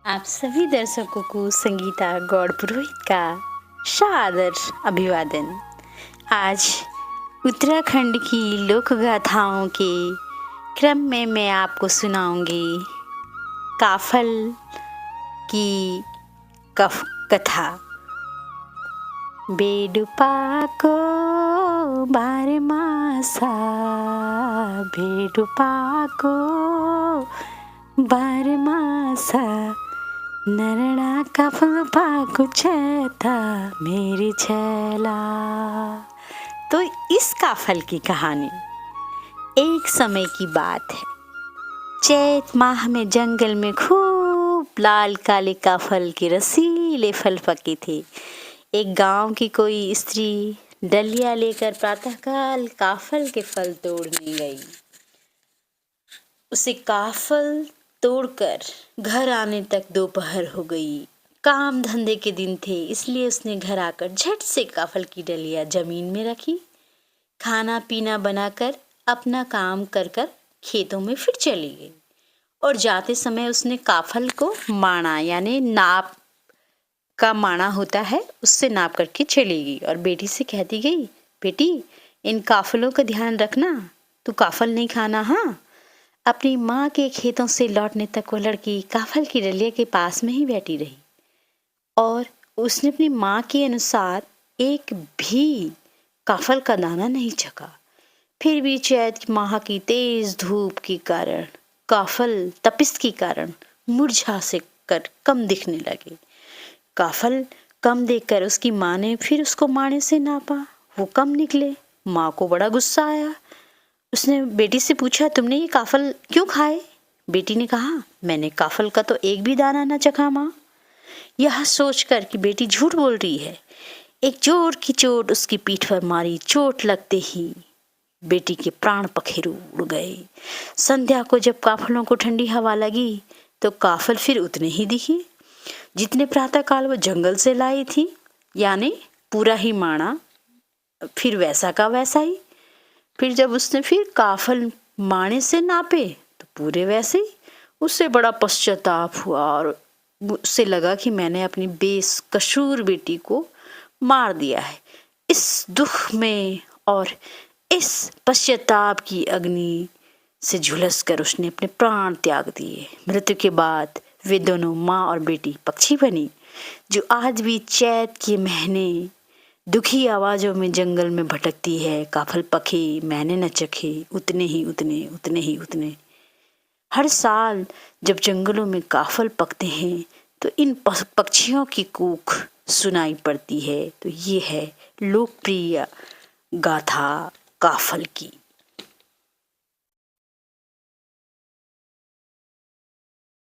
आप सभी दर्शकों को संगीता गौड़ पुरोहित का सादर अभिवादन। आज उत्तराखंड की लोक गाथाओं के क्रम में मैं आपको सुनाऊंगी काफल की कथा। बेडुपा को बारमासा, बेडुपा को बारमासा, नरड़ा काफल पाकु छैता मेरी छैला। तो इस काफल की कहानी एक समय की बात है। चैत माह में जंगल में खूब लाल काले काफल के रसीले फल पके थे। एक गांव की कोई स्त्री डलिया लेकर प्रातःकाल काफल के फल तोड़ने गई। उसे काफल तोड़कर घर आने तक दोपहर हो गई। काम धंधे के दिन थे, इसलिए उसने घर आकर झट से काफल की डलिया जमीन में रखी। खाना पीना बनाकर अपना काम कर कर खेतों में फिर चली गई और जाते समय उसने काफल को माना, यानी नाप का माना होता है, उससे नाप करके चली गई और बेटी से कहती गई, बेटी इन काफलों का ध्यान रखना, तू काफल नहीं खाना। हाँ। अपनी माँ के खेतों से लौटने तक वो लड़की काफल की डलिया के पास में ही बैठी रही और उसने अपनी माँ के अनुसार एक भी काफल का दाना नहीं चखा। फिर भी चैत माह की तेज धूप के कारण काफल तपिश के कारण मुरझा से कर कम दिखने लगे। काफल कम देखकर उसकी माँ ने फिर उसको माने से नापा, वो कम निकले। माँ को बड़ा गुस्सा आया। उसने बेटी से पूछा, तुमने ये काफल क्यों खाए? बेटी ने कहा, मैंने काफल का तो एक भी दाना न चखा माँ। यह सोचकर कि बेटी झूठ बोल रही है, एक जोर की चोट उसकी पीठ पर मारी। चोट लगते ही बेटी के प्राण पखेरु उड़ गए। संध्या को जब काफलों को ठंडी हवा लगी तो काफल फिर उतने ही दिखे जितने प्रातःकाल वो जंगल से लाई थी, यानी पूरा ही माना, फिर वैसा का वैसा ही। फिर जब उसने फिर काफल माने से नापे तो पूरे वैसे ही। उससे बड़ा पश्चाताप हुआ और उससे लगा कि मैंने अपनी बेकसूर बेटी को मार दिया है। इस दुख में और इस पश्चाताप की अग्नि से झुलस कर उसने अपने प्राण त्याग दिए। मृत्यु के बाद वे दोनों माँ और बेटी पक्षी बनी, जो आज भी चैत के महीने दुखी आवाजों में जंगल में भटकती है। काफल पके मैंने न चखे, उतने ही उतने, उतने ही उतने। हर साल जब जंगलों में काफल पकते हैं तो इन पक्षियों की कूक सुनाई पड़ती है। तो ये है लोकप्रिय गाथा काफल की।